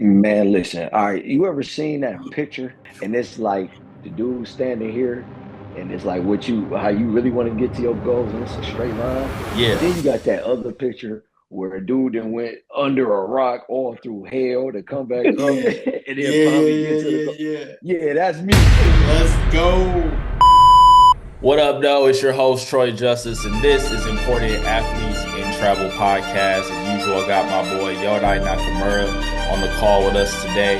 Man, listen. All right, you ever seen that picture? And it's like the dude standing here, and it's like how you really want to get to your goals, and it's a straight line. And then Yeah. you got that other picture where a dude then went under a rock all through hell to come back up, Yeah. and then Yeah, finally yeah, get to the yeah, goal. yeah, yeah. Yeah, that's me. Let's go. What up, though? It's your host, Troy Justice, and this is Important Athletes in Travel Podcast. As usual, I got my boy Yodai Nakamura on the call with us today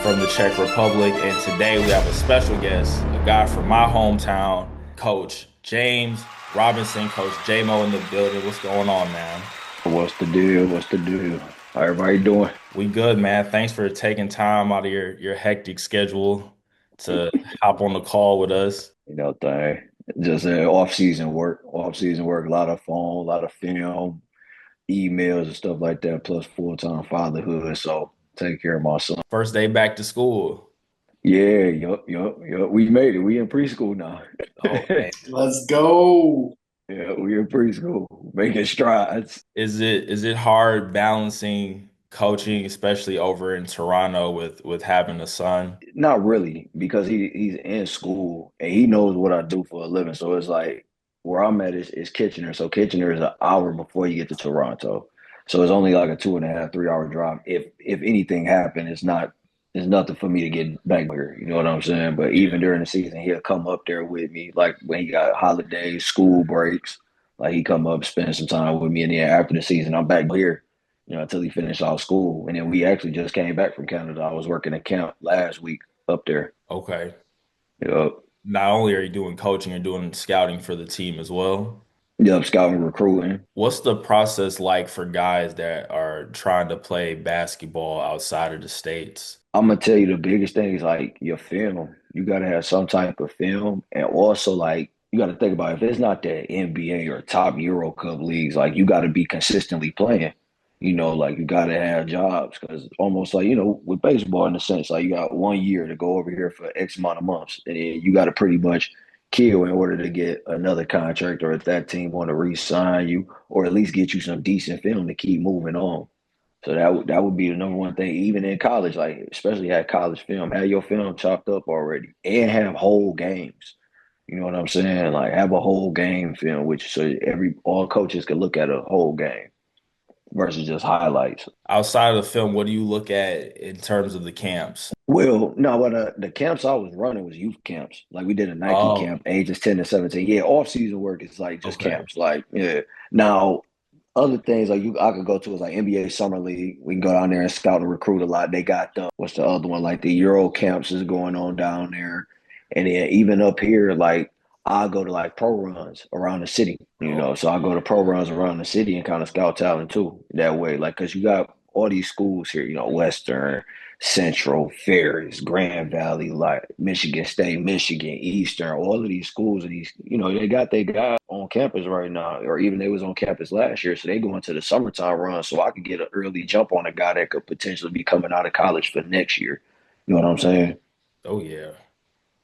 from the Czech Republic. And today we have a special guest, a guy from my hometown, Coach James Robinson, Coach Jamo in the building. What's going on, man? What's the deal? What's the deal? How everybody doing? We good, man. Thanks for taking time out of your hectic schedule to hop on the call with us. Thing. Just off season work, a lot of phone, a lot of film, emails and stuff like that, plus full-time fatherhood. So take care of my son. First day back to school. Yeah, yup. We made it. We in preschool now. Oh, man. Let's go. Yeah, we in preschool, making strides. Is it hard balancing coaching, especially over in Toronto with having a son? Not really, because he's in school and he knows what I do for a living. So it's like where I'm at is Kitchener. So Kitchener is an hour before you get to Toronto. So it's only like a 2.5, 3 hour drive. If anything happened, it's nothing for me to get back here. You know what I'm saying? But even Yeah. during the season, he'll come up there with me. Like when he got holidays, school breaks, like he come up, spend some time with me, and then after the season, I'm back here, until he finished all school. And then we actually just came back from Canada. I was working at camp last week up there. Okay. Yep. Not only are you doing coaching, you're doing scouting for the team as well. Yep, scouting recruiting. What's the process like for guys that are trying to play basketball outside of the States? I'm gonna tell you the biggest thing is like your film. You gotta have some type of film, and also like you gotta think about if it's not the NBA or top Euro Cup leagues, like you gotta be consistently playing. Like you gotta have jobs because almost like with baseball in a sense, like you got 1 year to go over here for X amount of months, and then you gotta pretty much kill in order to get another contract, or if that team want to re-sign you, or at least get you some decent film to keep moving on. So that would be the number one thing, even in college, like especially at college film, have your film chopped up already and have whole games. You know what I'm saying? Like have a whole game film, which so every all coaches can look at a whole game versus just highlights. Outside of the film, what do you look at in terms of the camps? Well, no, but the camps I was running was youth camps. Like we did a Nike Oh, camp, ages 10 to 17. Yeah, off season work is like just okay. camps. Like, yeah. Now other things like I could go to is like NBA Summer League. We can go down there and scout and recruit a lot. They got the what's the other one? Like the Euro camps is going on down there. And then even up here, like I go to like pro runs around the city, Oh, So I go to pro runs around the city and kind of scout talent too that way. Like because you got all these schools here, Western, Central, Ferris, Grand Valley, like Michigan State, Michigan, Eastern, all of these schools and these, they got their guys on campus right now, or even they was on campus last year. So they go into the summertime run. So I could get an early jump on a guy that could potentially be coming out of college for next year. You know what I'm saying? oh yeah.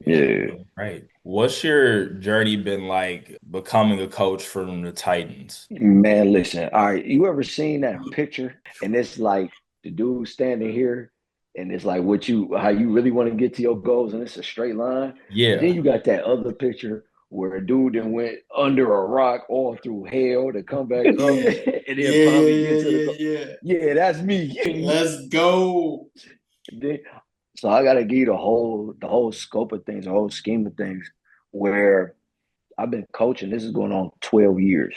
Yeah. Yeah. Right. What's your journey been like becoming a coach from the Titans? Man, listen. All right, you ever seen that picture? And it's like the dude standing here, and it's like how you really want to get to your goals, and it's a straight line. And then Yeah. you got that other picture where a dude then went under a rock all through hell to come back up, Yeah. and then Yeah, finally yeah, get to the yeah, goal. yeah, yeah. Yeah, that's me. Let's go. Then- so I gotta give you the whole scope of things, the whole scheme of things, where I've been coaching. This is going on 12 years.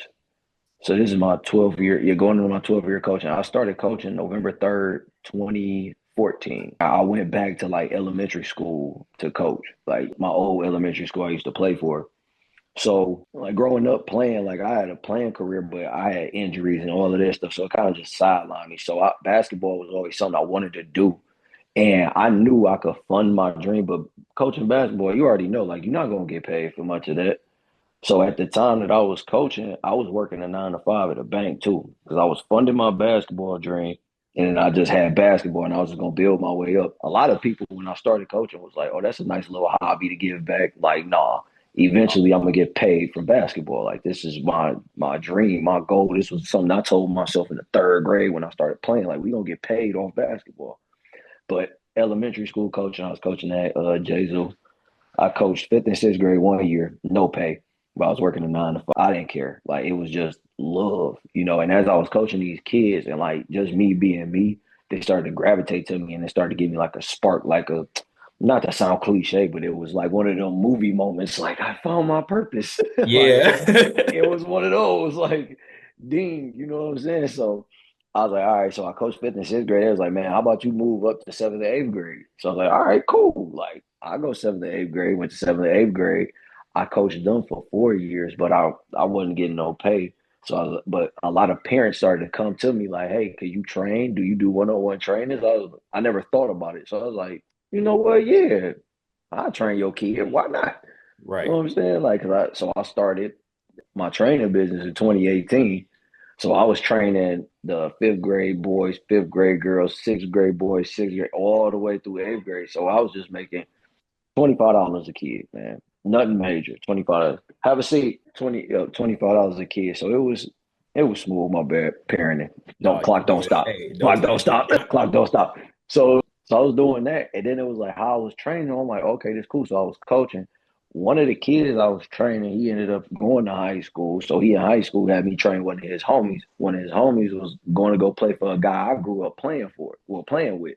So this is my 12th year. You're going into my 12th year coaching. I started coaching November 3rd, 2014. I went back to like elementary school to coach, like my old elementary school I used to play for. So like growing up playing, like I had a playing career, but I had injuries and all of this stuff. So it kind of just sidelined me. So basketball was always something I wanted to do. And I knew I could fund my dream, but coaching basketball, you already know, like you're not gonna get paid for much of that. So at the time that I was coaching, I was working a 9 to 5 at a bank too, because I was funding my basketball dream, and then I just had basketball, and I was just gonna build my way up. A lot of people when I started coaching was like, "Oh, that's a nice little hobby to give back." Like, nah. Eventually, I'm gonna get paid from basketball. Like, this is my dream, my goal. This was something I told myself in the third grade when I started playing. Like, we gonna get paid off basketball. But elementary school coaching, I was coaching at Jesus. I coached fifth and sixth grade 1 year, no pay. But I was working a 9 to 5. I didn't care. Like it was just love, you know. And as I was coaching these kids and like just me being me, they started to gravitate to me and they started to give me like a spark, like a not to sound cliche, but it was like one of them movie moments, like I found my purpose. Like Yeah. it was one of those, like, ding, you know what I'm saying? So I was like, all right. So I coached fifth and sixth grade. I was like, man, how about you move up to seventh and eighth grade? So I was like, all right, cool. Like I go seventh and eighth grade, went to seventh and eighth grade. I coached them for 4 years, but I wasn't getting no pay. So but a lot of parents started to come to me like, hey, can you train? Do you do one-on-one trainings? I never thought about it. So I was like, you know what? Yeah, I'll train your kid. Why not? You know Right. what I'm saying? Like, so I started my training business in 2018. So I was training the fifth grade boys, fifth grade girls, sixth grade boys, sixth grade, all the way through eighth grade. So I was just making $25 a kid, man. Nothing major. 25. Have a seat. $25 a kid. So it was smooth. My bad. Parenting. No, Don't you clock. Don't good. stop. Hey, Clock. those Don't stop. Clock. Don't stop. So I was doing that, and then it was like how I was training. I'm like, okay, this cool. So I was coaching. One of the kids I was training, he ended up going to high school. So he in high school had me train one of his homies. One of his homies was going to go play for a guy I grew up playing for, well, playing with.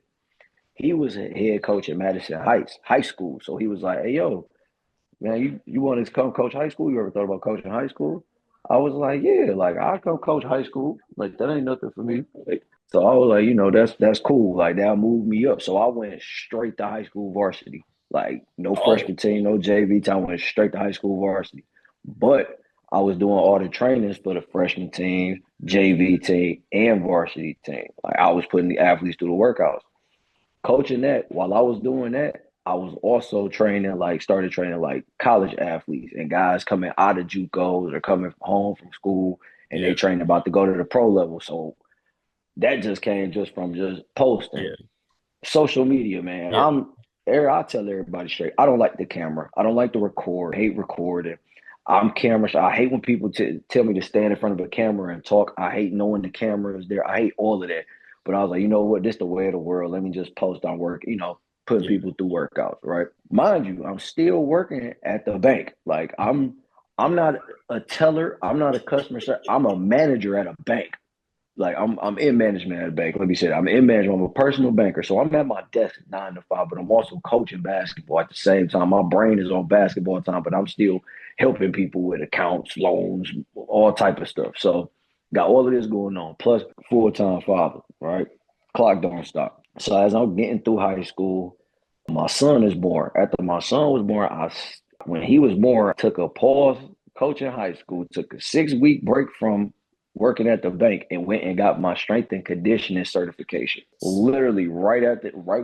He was a head coach at Madison Heights High School. So he was like, hey, yo, man, you want to come coach high school? You ever thought about coaching high school? I was like, yeah, like I come coach high school. Like that ain't nothing for me. Like, so I was like, that's cool. Like that moved me up. So I went straight to high school varsity. Like no oh, freshman team, no JV time. I went straight to high school varsity. But I was doing all the trainings for the freshman team, JV team, and varsity team. Like I was putting the athletes through the workouts. Coaching that, while I was doing that, I was also started training like college athletes and guys coming out of JUCOs or coming home from school and they yeah. train about to go to the pro level. So that just came just from just posting. Yeah. Social media, man. Yeah. I tell everybody straight. I don't like the camera. I don't like to record. I hate recording. I'm camera shy. I hate when people tell me to stand in front of a camera and talk. I hate knowing the camera is there. I hate all of that. But I was like, you know what? This is the way of the world. Let me just post on work, putting Yeah. people through workouts, right? Mind you, I'm still working at the bank. Like I'm not a teller. I'm not a customer service. I'm a manager at a bank. Like I'm in management at a bank. Let me say that. I'm in management. I'm a personal banker. So I'm at my desk 9 to 5, but I'm also coaching basketball at the same time. My brain is on basketball time, but I'm still helping people with accounts, loans, all type of stuff. So got all of this going on. Plus full-time father, right? Clock don't stop. So as I'm getting through high school, my son is born. After my son was born, when he was born, I took a pause coaching high school, took a 6 week break from working at the bank and went and got my strength and conditioning certification. Literally right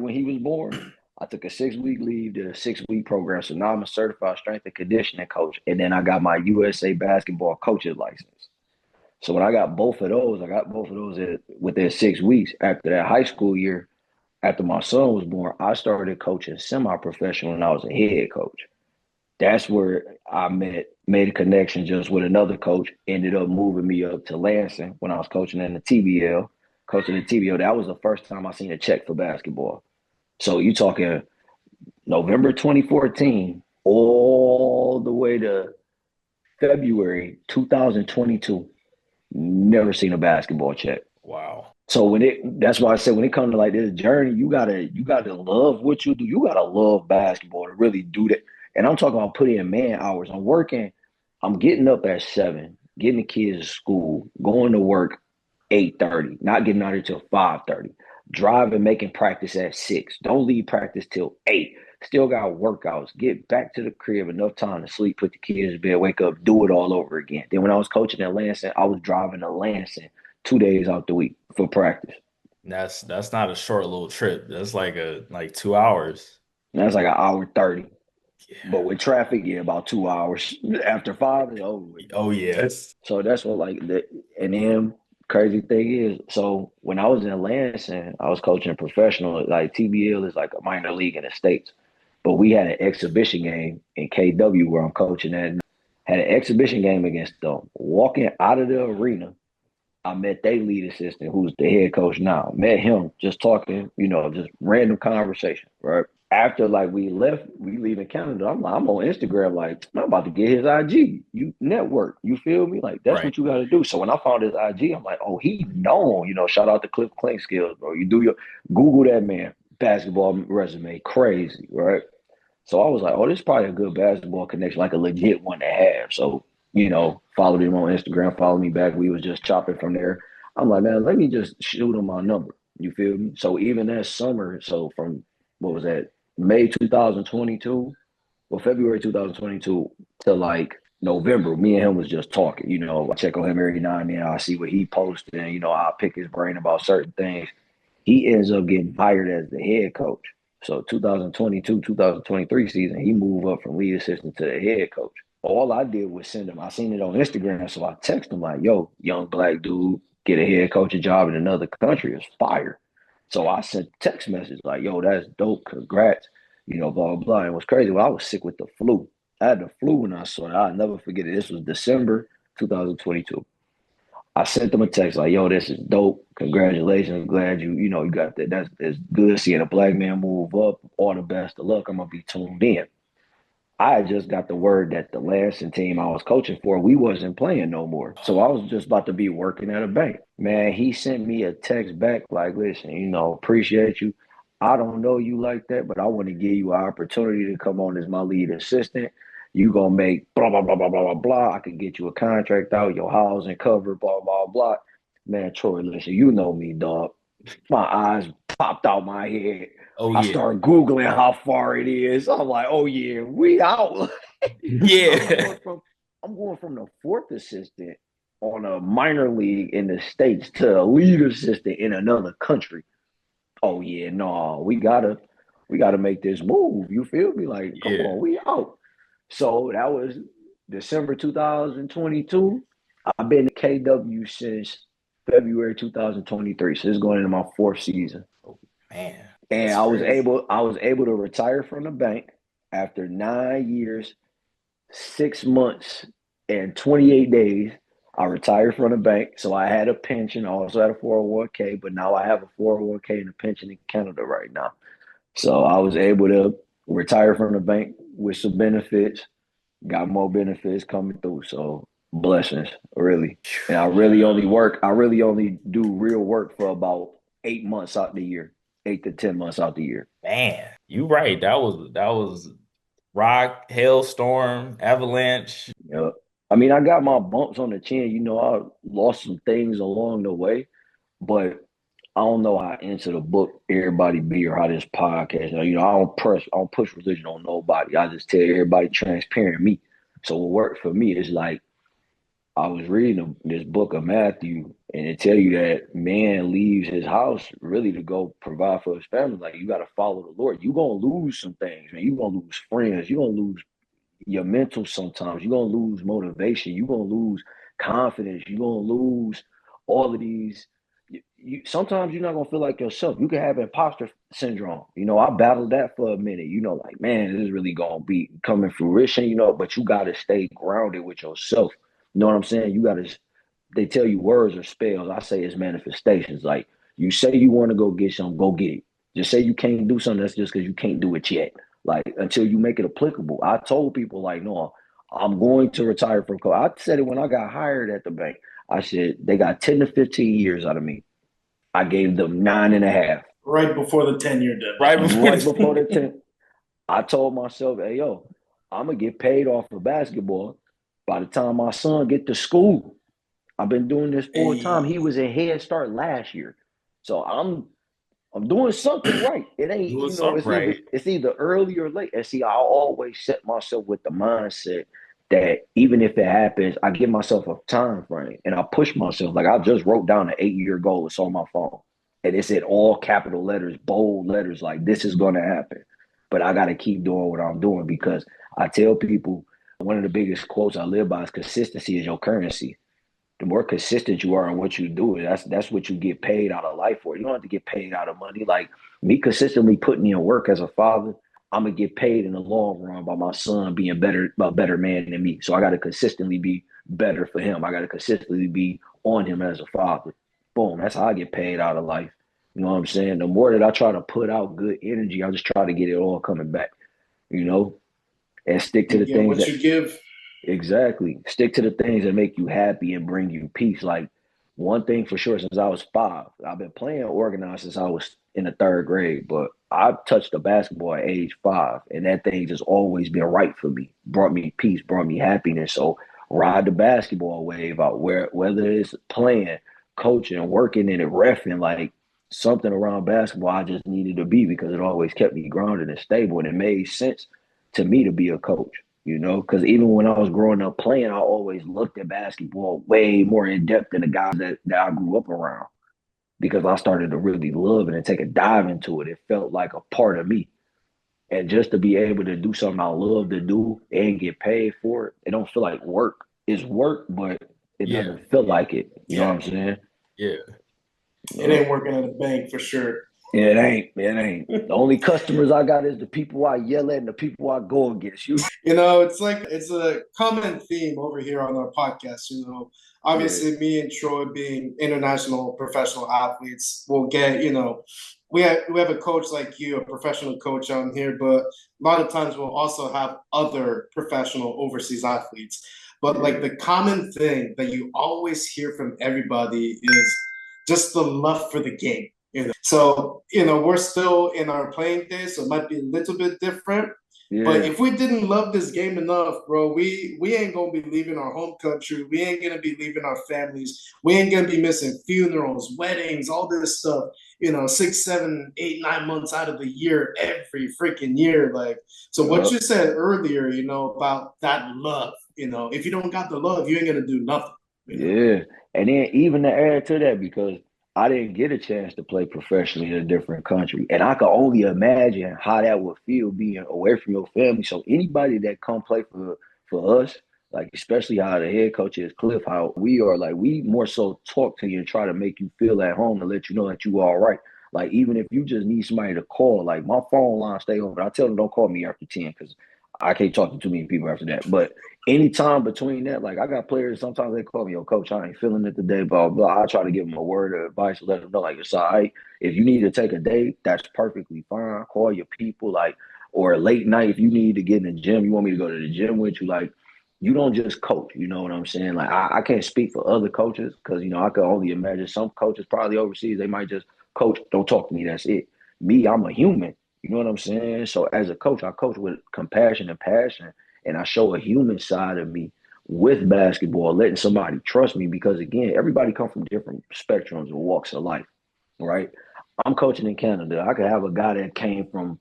when he was born, I took a 6 week leave, did a 6 week program. So now I'm a certified strength and conditioning coach. And then I got my USA basketball coach's license. So when I got both of those within 6 weeks after that high school year. After my son was born, I started coaching semi-professional and I was a head coach. That's where I made a connection just with another coach, ended up moving me up to Lansing when I was coaching in the TBL. Coaching the TBL, that was the first time I seen a check for basketball. So you talking November 2014 all the way to February 2022. Never seen a basketball check. Wow. So that's why I said when it comes to like this journey, you gotta love what you do. You gotta love basketball to really do that. And I'm talking about putting in man hours. I'm getting up at 7, getting the kids to school, going to work 8:30, not getting out until 5:30, driving, making practice at 6. Don't leave practice till 8. Still got workouts. Get back to the crib, enough time to sleep, put the kids to bed, wake up, do it all over again. Then when I was coaching in Lansing, I was driving to Lansing 2 days out the week for practice. That's not a short little trip. That's like 2 hours. And that's like an hour 30. But Yeah. with traffic, yeah, about 2 hours. After 5, it's over with. Oh yes. So that's what and then crazy thing is, so when I was in Lansing, I was coaching professional. Like TBL is like a minor league in the States. But we had an exhibition game in KW where I'm coaching at. Had an exhibition game against them. Walking out of the arena, I met their lead assistant, who's the head coach now. Met him just talking, just random conversation, right? After like we leaving Canada, I'm on Instagram, like I'm about to get his IG. You network, you feel me? Like that's Right. what you got to do. So when I found his IG, I'm like, oh, he known. Shout out to Cliff Clink skills, bro. You do your Google that man basketball resume, crazy, right? So I was like, oh, this is probably a good basketball connection, like a legit one to have. So, followed him on Instagram, followed me back. We was just chopping from there. I'm like, man, let me just shoot him my number. You feel me? So even that summer, so from what was that, May 2022, well, February 2022 to like November, me and him was just talking. I check on him every now and then. I see what he posted, and I pick his brain about certain things. He ends up getting hired as the head coach. So 2022, 2023 season, he moved up from lead assistant to the head coach. All I did was send him. I seen it on Instagram, so I text him like, "Yo, young black dude, get a head coaching job in another country is fire." So I sent text message like, "Yo, that's dope. Congrats." Blah blah blah. And it was crazy. Well, I was sick with the flu. I had the flu when I saw it. I'll never forget it. This was December 2022. I sent them a text like, "Yo, this is dope. Congratulations. Glad you got that. That's good seeing a black man move up. All the best of luck. I'm gonna be tuned in." I had just got the word that the Lansing team I was coaching for, we wasn't playing no more. So I was just about to be working at a bank. Man, he sent me a text back like, listen, appreciate you. I don't know you like that, but I want to give you an opportunity to come on as my lead assistant. You gonna make blah blah blah blah blah blah blah. I can get you a contract out, your housing covered, blah blah blah. Man, Troy, listen, you know me, dog. My eyes popped out my head. Oh I yeah. started Googling how far it is. I'm like, oh yeah, we out. I'm Yeah. going from I'm going from the fourth assistant on a minor league in the States to a lead assistant in another country. Oh yeah, no, we gotta make this move. You feel me? Like, come Yeah. on, we out. So that was December 2022. I've been to KW since February 2023. So it's going into my fourth season. Oh, man, And that's I was crazy. able to retire from the bank after 9 years, 6 months, and 28 days. I retired from the bank. So I had a pension. I also had a 401k, but now I have a 401k and a pension in Canada right now. So I was able to retire from the bank with some benefits, got more benefits coming through. So blessings, really. And I really only do real work for about 8 months out the year, 8 to 10 months out the year. Man, you right. That was rock, hailstorm, avalanche. Yeah. I mean, I got my bumps on the chin. I lost some things along the way, but I don't know how into the book everybody be or how this podcast. I don't push religion on nobody. I just tell everybody transparent me. So what worked for me is like I was reading this book of Matthew, and it tell you that man leaves his house really to go provide for his family. Like you got to follow the Lord. You gonna lose some things, man. You gonna lose friends. You gonna lose your mental sometimes. You're gonna lose motivation. You're gonna lose confidence. You're gonna lose all of these. Sometimes you're not gonna feel like yourself. You can have imposter syndrome. I battled that for a minute. Like, man, this is really gonna be coming fruition, but you gotta stay grounded with yourself. You know what I'm saying? They tell you words or spells. I say it's manifestations. Like you say you want to go get something, go get it. Just say you can't do something, that's just because you can't do it yet. Like until you make it applicable. I told people like, no, I'm going to retire from coach. I said it when I got hired at the bank. I said they got 10 to 15 years out of me. I gave them 9.5. Right before the 10-year Right deadline. before Right before the the 10. I told myself, hey yo, I'm gonna get paid off for basketball by the time my son get to school. I've been doing this full time. He Hey, was in Head Start last year. So I'm doing something right. It ain't, doing something right. it's either early or late. And see, I always set myself with the mindset that even if it happens, I give myself a time frame and I push myself. Like I just wrote down an 8-year goal. It's on my phone. And it's in all capital letters, bold letters, like this is gonna happen. But I gotta keep doing what I'm doing because I tell people one of the biggest quotes I live by is consistency is your currency. The more consistent you are in what you do, that's what you get paid out of life for. You don't have to get paid out of money. Like me consistently putting in work as a father, I'm gonna get paid in the long run by my son being a better man than me. So I gotta consistently be better for him. I gotta consistently be on him as a father. Boom, that's how I get paid out of life. You know what I'm saying? The more that I try to put out good energy, I just try to get it all coming back, you know, and stick to You the get things what that you give. exactly stick to the things that make you happy and bring you peace. Like one thing for sure, since I was 5, I've been playing organized since I was in the 3rd grade, but I touched the basketball at age 5, and that thing just always been right for me. Brought me peace, brought me happiness. So ride the basketball wave out whether it's playing, coaching, working in it, reffing, like something around basketball I just needed to be because it always kept me grounded and stable, and it made sense to me to be a coach. You know, because even when I was growing up playing, I always looked at basketball way more in depth than the guys that I grew up around because I started to really love it and take a dive into it. It felt like a part of me. And just to be able to do something I love to do and get paid for it, it don't feel like work. It's work, but it Yeah. doesn't feel like it. You know what Yeah, I'm saying? Yeah. it ain't working at a bank for sure. Yeah, it ain't. It ain't. The only customers I got is the people I yell at and the people I go against. You. It's like it's a common theme over here on our podcast. Yeah. Obviously, me and Troy being international professional athletes will get, we have a coach like you, a professional coach on here, but a lot of times we'll also have other professional overseas athletes. But Yeah. like the common thing that you always hear from everybody is just the love for the game. So, we're still in our playing days, so it might be a little bit different. But Yeah. if we didn't love this game enough, bro, we ain't gonna be leaving our home country. We ain't gonna be leaving our families. We ain't gonna be missing funerals, weddings, all this stuff. 6, 7, 8, 9 months out of the year, every freaking year. Like, so what Yup. you said earlier, about that love. If you don't got the love, you ain't gonna do nothing. You know. Yeah. And then even to add to that, because I didn't get a chance to play professionally in a different country. And I could only imagine how that would feel being away from your family. So anybody that come play for us, like especially how the head coach is Cliff, how we are like we more so talk to you and try to make you feel at home and let you know that you all right. Like even if you just need somebody to call, like my phone line stay open. I tell them don't call me after 10 because I can't talk to too many people after that. But anytime between that, like I got players, sometimes they call me, yo, coach, I ain't feeling it today, blah, blah. I try to give them a word of advice, let them know, like, it's all right. If you need to take a day, that's perfectly fine. Call your people, like, or a late night, if you need to get in the gym, you want me to go to the gym with you, like, you don't just coach, you know what I'm saying? Like, I can't speak for other coaches because, I can only imagine some coaches probably overseas, they might just coach, don't talk to me, that's it. Me, I'm a human, you know what I'm saying? So as a coach, I coach with compassion and passion and I show a human side of me with basketball, letting somebody trust me because again, everybody come from different spectrums and walks of life, right? I'm coaching in Canada. I could have a guy that came from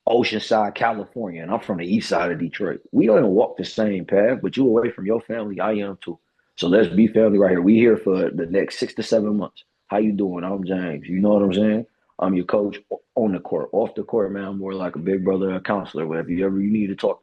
Oceanside, California, and I'm from the east side of Detroit. We don't walk the same path, but you away from your family, I am too. So let's be family right here. We here for the next 6 to 7 months. How you doing? I'm James. You know what I'm saying? I'm your coach on the court. Off the court, man, I'm more like a big brother, a counselor, whatever you need to talk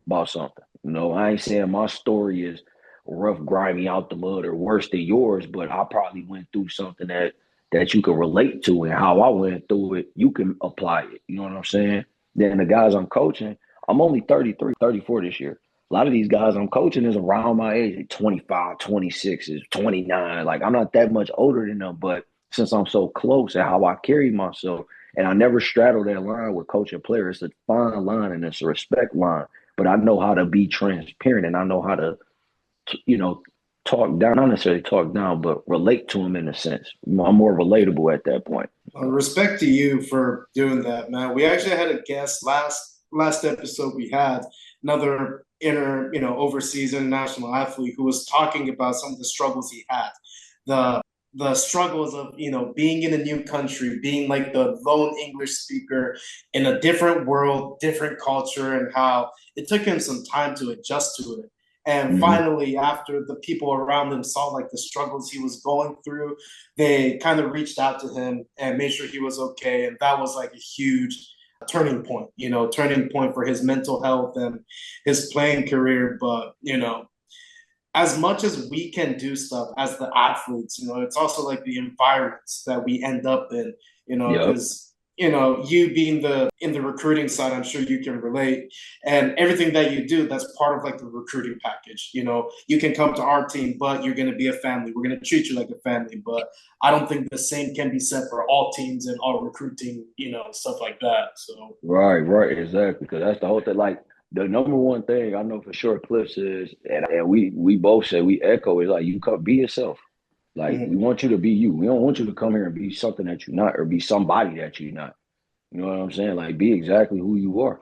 about something. I ain't saying my story is rough, grimy, out the mud, or worse than yours, but I probably went through something that you can relate to, and how I went through it, you can apply it. You know what I'm saying? Then the guys I'm coaching, I'm only 33, 34 this year. A lot of these guys I'm coaching is around my age, 25, 26, is 29. Like I'm not that much older than them, but since I'm so close and how I carry myself, and I never straddle that line with coaching players, it's a fine line and it's a respect line. But I know how to be transparent and I know how to, you know, talk down, not necessarily talk down, but relate to them in a sense. I'm more relatable at that point. Respect to you for doing that, man. We actually had a guest last episode. We had another overseas international athlete who was talking about some of the struggles he had, the the struggles of being in a new country, being like the lone English speaker in a different world, different culture, and how it took him some time to adjust to it. And Mm-hmm. finally, after the people around him saw like the struggles he was going through, they kind of reached out to him and made sure he was okay. And that was like a huge turning point for his mental health and his playing career. But, as much as we can do stuff as the athletes, it's also like the environments that we end up in, Yep. because you being the in the recruiting side, I'm sure you can relate. And everything that you do, that's part of like the recruiting package. You can come to our team, but you're going to be a family. We're going to treat you like a family. But I don't think the same can be said for all teams and all recruiting, stuff like that. So Right, right, exactly. Because that's the whole thing. Like the number one thing I know for sure, Cliff says, and we both say we echo is like you come be yourself. Like we mhm. want you to be you. We don't want you to come here and be something that you're not, or be somebody that you're not. You know what I'm saying? Like be exactly who you are.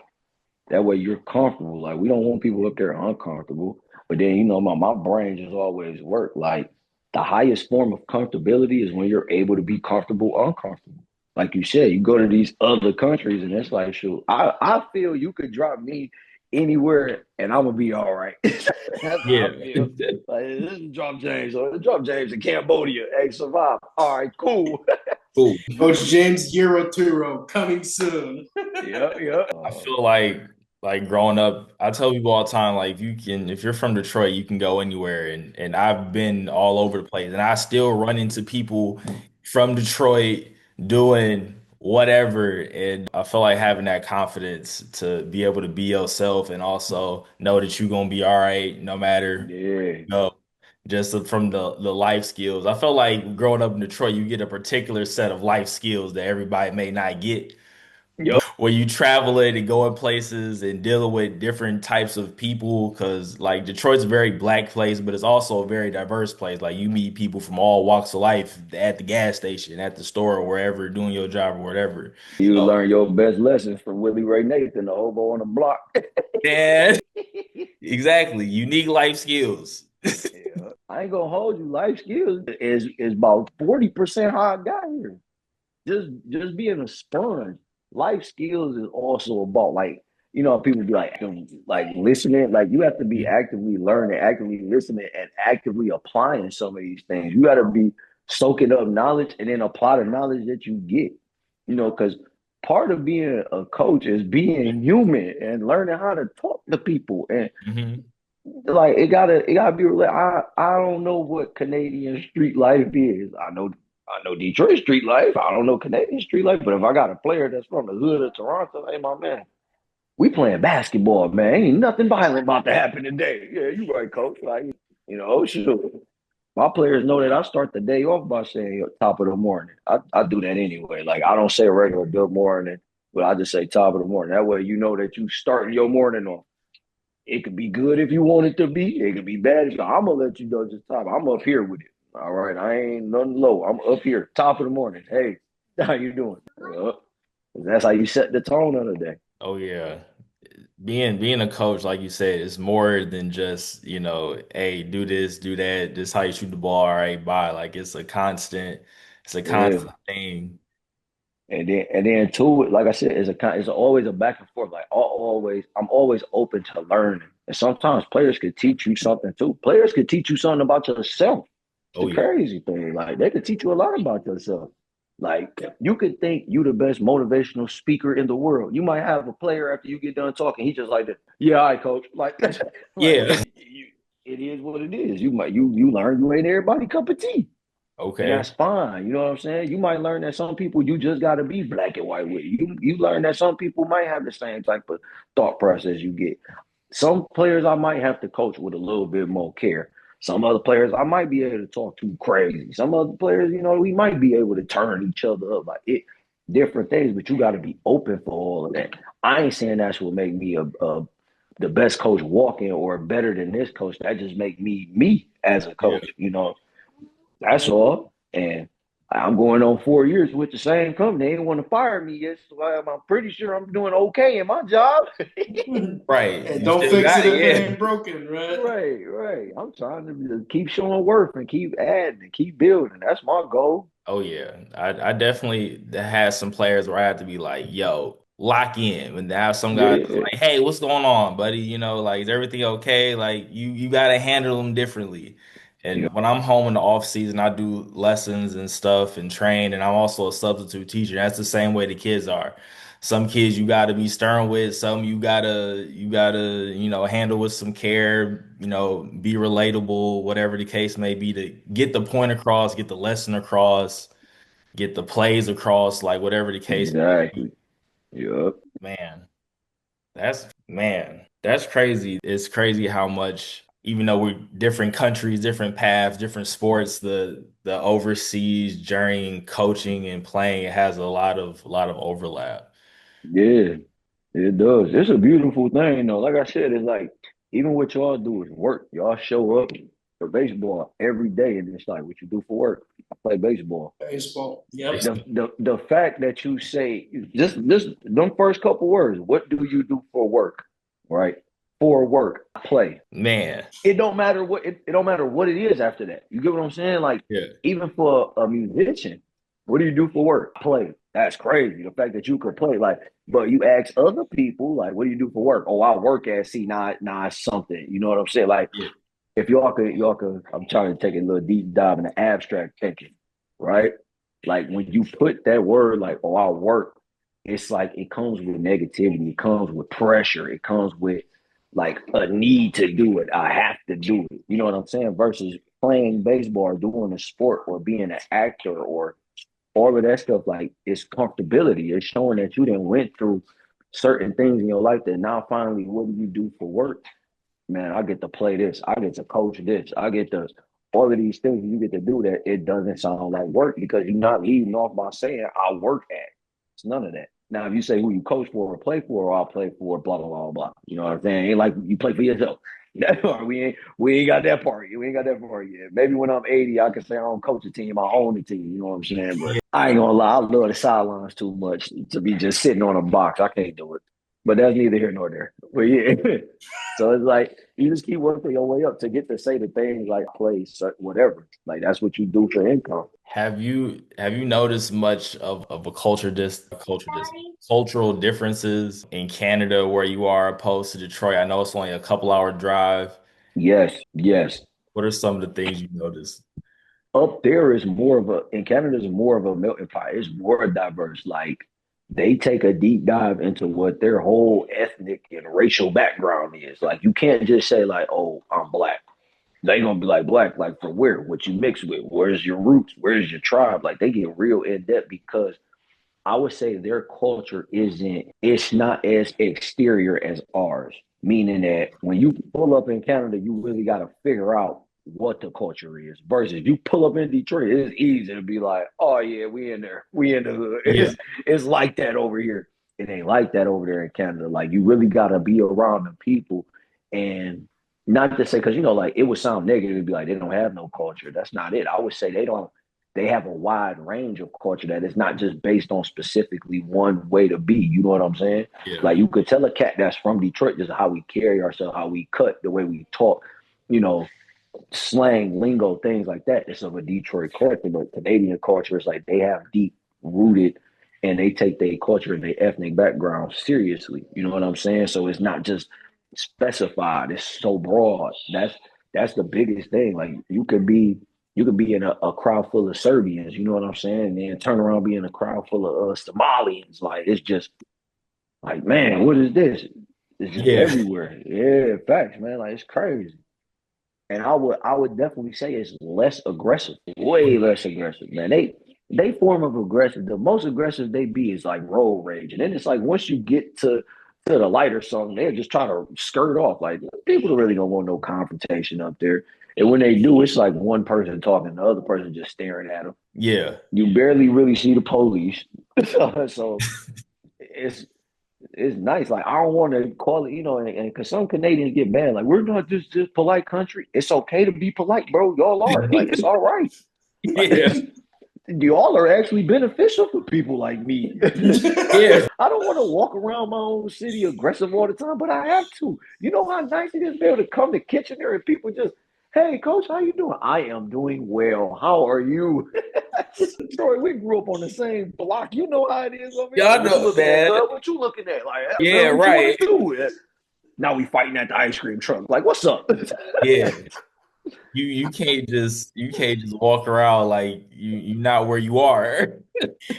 That way you're comfortable. Like we don't want people up there uncomfortable. But then my brain just always work. Like the highest form of comfortability is when you're able to be comfortable, uncomfortable. Like you said, you go to these other countries and it's like, shoot, I feel you could drop me anywhere and I'm gonna be all right. That's Yeah. how I feel. Like this is drop James, or drop James in Cambodia. Hey, survive. All right, cool. Cool. Coach James Euro Turo coming soon. Yeah, yeah. I feel like growing up, I tell people all the time, like if you're from Detroit, you can go anywhere, and I've been all over the place, and I still run into people from Detroit doing whatever, and I feel like having that confidence to be able to be yourself and also know that you're gonna be all right no matter where Yeah. you go. Just from the life skills. I felt like growing up in Detroit, you get a particular set of life skills that everybody may not get Yup. where you traveling and going places and dealing with different types of people because like Detroit's a very black place, but it's also a very diverse place. Like you meet people from all walks of life at the gas station, at the store, or wherever, doing your job or whatever. You So learn your best lessons from Willie Ray Nathan, the hobo on the block. yeah, exactly. Unique life skills. Yeah. I ain't gonna hold you. Life skills is about 40% how I got here. Just being a sponge. Life skills is also about people be like listening. Like you have to be actively learning, actively listening, and actively applying some of these things. You got to be soaking up knowledge and then apply the knowledge that you get. Because part of being a coach is being human and learning how to talk to people and Mhm. like it gotta be real. I don't know what Canadian street life is. I know Detroit street life. I don't know Canadian street life. But if I got a player that's from the hood of Toronto, hey my man, we playing basketball, man. Ain't nothing violent about to happen today. Yeah, you right, coach. Like, sure. My players know that I start the day off by saying top of the morning. I do that anyway. Like I don't say regular good morning, but I just say top of the morning. That way you know that you starting your morning off. It could be good if you want it to be. It could be bad. I'm gonna let you know just top. I'm up here with it. All right, I ain't nothing low. I'm up here, top of the morning. Hey, how you doing? That's how you set the tone of the day. Oh yeah. Being a coach, like you said, is more than just, hey, do this, do that, this is how you shoot the ball, all right, bye. Like it's a Yeah, constant thing. and then too, like I said, it's always a back and forth. Like I'm always open to learning. And sometimes players could teach you something too. Players could teach you something about yourself. It's Oh the yeah. crazy thing. Like they could teach you a lot about yourself. Like you could think you the best motivational speaker in the world. You might have a player after you get done talking, he just like that. Yeah, all right, coach. Like, like Yeah. it is what it is. You learn you ain't everybody cup of tea. And Okay. that's fine. You know what I'm saying? You might learn that some people you just gotta be black and white with. You learn that some people might have the same type of thought process you get. Some players I might have to coach with a little bit more care. Some other players I might be able to talk too crazy. Some other players, we might be able to turn each other up like it different things, but you got to be open for all of that. I ain't saying that's what make me a the best coach walking or better than this coach. That just make me as a Yeah. coach. That's all. And I'm going on 4 years with the same company. They didn't want to fire me yet, so I'm pretty sure I'm doing okay in my job. Right. And You don't still fix got it if it it. ain't broken, right? Right, right. I'm trying to keep showing worth and keep adding and keep building. That's my goal. Oh yeah, I definitely had some players where I had to be like, "Yo, lock in." And now some guys is Yeah, like, "Hey, what's going on, buddy? Like, is everything okay? Like, you got to handle them differently." yeah, And when I'm home in the off season, I do lessons and stuff and train, and I'm also a substitute teacher. That's the same way the kids are. Some kids you got to be stern with, some you gotta handle with some care, be relatable, whatever the case may be, to get the point across, get the lesson across. get the plays across, like whatever the case may be. Exactly. Yep. Man, that's crazy. It's crazy how much, even though we're different countries, different paths, different sports, the overseas journey, coaching and playing, it has a lot of overlap. Yeah, it does. It's a beautiful thing, though. Like I said, it's like even what y'all do is work. Y'all show up for baseball every day, and it's like what you do for work. I play baseball. Baseball. Yep. The fact that you say just them first couple words, what do you do for work? Right? For work, I play. Man, It don't matter what it don't matter what it is after that. You get what I'm saying? Like yeah, even for a musician, what do you do for work? Play. That's crazy. The fact that you could play, like, but you ask other people, like, what do you do for work? Oh, I work at see, not something. You know what I'm saying? Like, yeah, if y'all could, I'm trying to take a little deep dive into abstract thinking, right? Like when you put that word like, oh, I work, it's like it comes with negativity, it comes with pressure, it comes with like a need to do it. I have to do it. You know what I'm saying? Versus playing baseball or doing a sport or being an actor or all of that stuff, like it's comfortability. It's showing that you didn't went through certain things in your life that now finally what do you do for work? Man, I get to play this, I get to coach this, I get to all of these things you get to do that it doesn't sound like work because you're not leading off by saying I work at. It's none of that. Now, if you say who you coach for or play for, or I'll play for, blah blah blah blah. You know what I'm saying? Ain't like you play for yourself. We ain't got that part. We ain't got that part yet. Maybe when I'm 80, I can say I don't coach a team, I own the team. You know what I'm saying? But I ain't gonna lie, I love the sidelines too much to be just sitting on a box. I can't do it. But that's neither here nor there. But yeah. So it's like you just keep working your way up to get to say the things like play, whatever. Like that's what you do for income. have you noticed much of a cultural differences in Canada where you are opposed to Detroit? I know it's only a couple hour drive. Yes, yes. What are some of the things you noticed? Up there is more of a in Canada is more of a melting pot. It's more diverse. Like they take a deep dive into what their whole ethnic and racial background is. Like you can't just say like, "Oh, I'm black." They gonna be like black, like for where? What you mix with? Where's your roots? Where's your tribe? Like they get real in depth because I would say their culture it's not as exterior as ours. Meaning that when you pull up in Canada, you really got to figure out what the culture is. Versus you pull up in Detroit, it's easy to be like, oh yeah, we in there, we in the hood. Yeah, It's like that over here. It ain't like that over there in Canada. Like you really got to be around the people, and not to say because like it would sound negative to be like they don't have no culture. That's not it. I would say they have a wide range of culture that is not just based on specifically one way to be. You know what I'm saying? yeah, Like you could tell a cat that's from Detroit just how we carry ourselves, how we cut, the way we talk, you know, slang, lingo, things like that. It's of a Detroit culture, but Canadian culture is like they have deep rooted and they take their culture and their ethnic background seriously. You know what I'm saying? So it's not just specified. It's so broad. That's the biggest thing. Like you could be in a crowd full of Serbians, you know what I'm saying? And then turn around be in a crowd full of Somalians. Like it's just like, man, what is this? It's just yeah, everywhere. Yeah, facts, man. Like it's crazy. And I would definitely say it's less aggressive, way less aggressive, man. They form of aggressive. The most aggressive they be is like road rage, and then it's like once you get to the light or something, they're just trying to skirt off. Like people really don't want no confrontation up there. And when they do, it's like one person talking, the other person just staring at them. yeah, You barely really see the police, so it's it's nice. Like I don't want to call it, and because some Canadians get mad, like we're not just this polite country. It's okay to be polite, bro. Y'all are like it's all right. Like yeah, y'all are actually beneficial for people like me. yeah. I don't want to walk around my own city aggressive all the time, but I have to. You know how nice it is to be able to come to Kitchener and people just, hey, coach, how you doing? I am doing well. How are you? Troy, we grew up on the same block. You know how it is over here. Like, Y'all what you know, looking at, man. cuz? What you looking at? Like, hey, Yeah, man, what you right. want to do? Now we fighting at the ice cream truck. Like, what's up? Yeah. You can't just walk around like you're not where you are.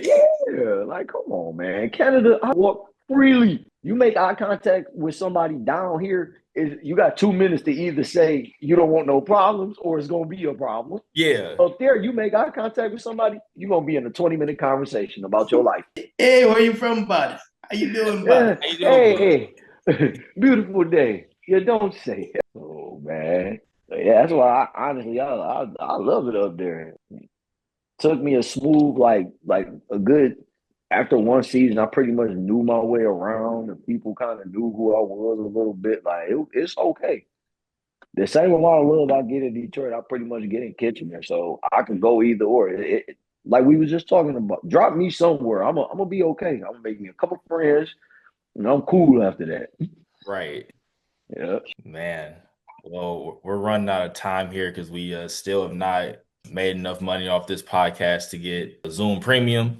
Yeah, like, come on, man. Canada, I walk freely. You make eye contact with somebody down here, you got 2 minutes to either say you don't want no problems or it's gonna be a problem. Yeah. Up there, you make eye contact with somebody, you're gonna be in a 20-minute conversation about your life. Hey, where you from, bud? How you doing, bud? How you doing, bud? Hey, beautiful day. You don't say. Oh man, yeah, that's why I love it up there. Took me a smooth like a good after one season. I pretty much knew my way around, and people kind of knew who I was a little bit. Like it's okay. The same amount of love I get in Detroit, I pretty much get in Kitchener. So I can go either or. Like we was just talking about, drop me somewhere. I'm gonna be okay. I'm gonna make me a couple friends, and I'm cool after that. Right. Yeah, Man. Well, we're running out of time here because we still have not made enough money off this podcast to get a Zoom Premium.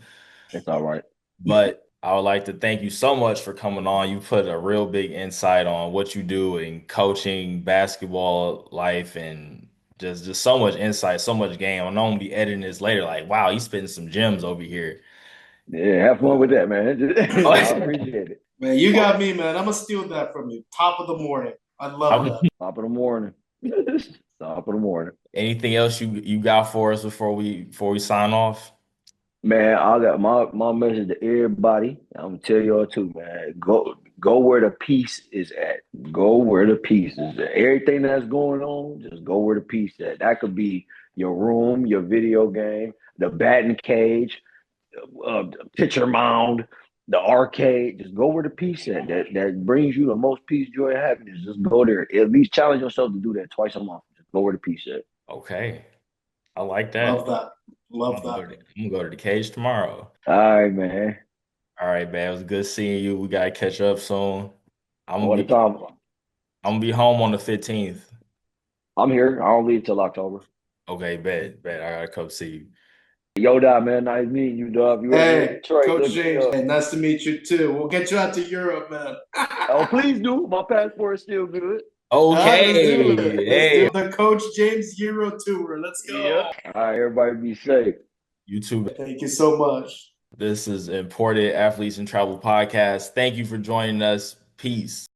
it's all right. But I would like to thank you so much for coming on. You put a real big insight on what you do in coaching, basketball life, and just so much insight, so much game. I know I'm gonna be editing this later. Like, wow, he's spitting some gems over here. Yeah, have fun with that, man. I appreciate it. Man, you got me, man. I'm gonna steal that from you. Top of the morning. I love that. Top of the morning. Top of the morning. Anything else you got for us before we sign off? Man, I got my message to everybody. I'm gonna tell y'all too, man. Go where the peace is at. Go where the peace is at. Everything that's going on, just go where the peace is at. That could be your room, your video game, the batting cage, pitcher mound, the arcade. Just go where the peace at. That brings you the most peace, joy, and happiness. Just go there. At least challenge yourself to do that twice a month. Just go where the peace at. Okay. I like that. Love that. Love that. I'm gonna go to the cage tomorrow. All right, man. All right, man. It was good seeing you. We gotta catch up soon. I'm All gonna the be time. I'm gonna be home on the 15th. I'm here. I don't leave till October. Okay, bet. I gotta come see you. Yo, Dog, man. Nice meeting you, dog. You ever in Hey, Detroit? Coach Look me James. up. Hey, nice to meet you too. We'll get you out to Europe, man. Oh, please do. My passport is still good. Let's do it. Okay. Let's Hey, do the Coach James Euro Tour. Let's go. Yep. All right, everybody be safe. you too. Thank you so much. This is Imported Athletes and Travel Podcast. Thank you for joining us. Peace.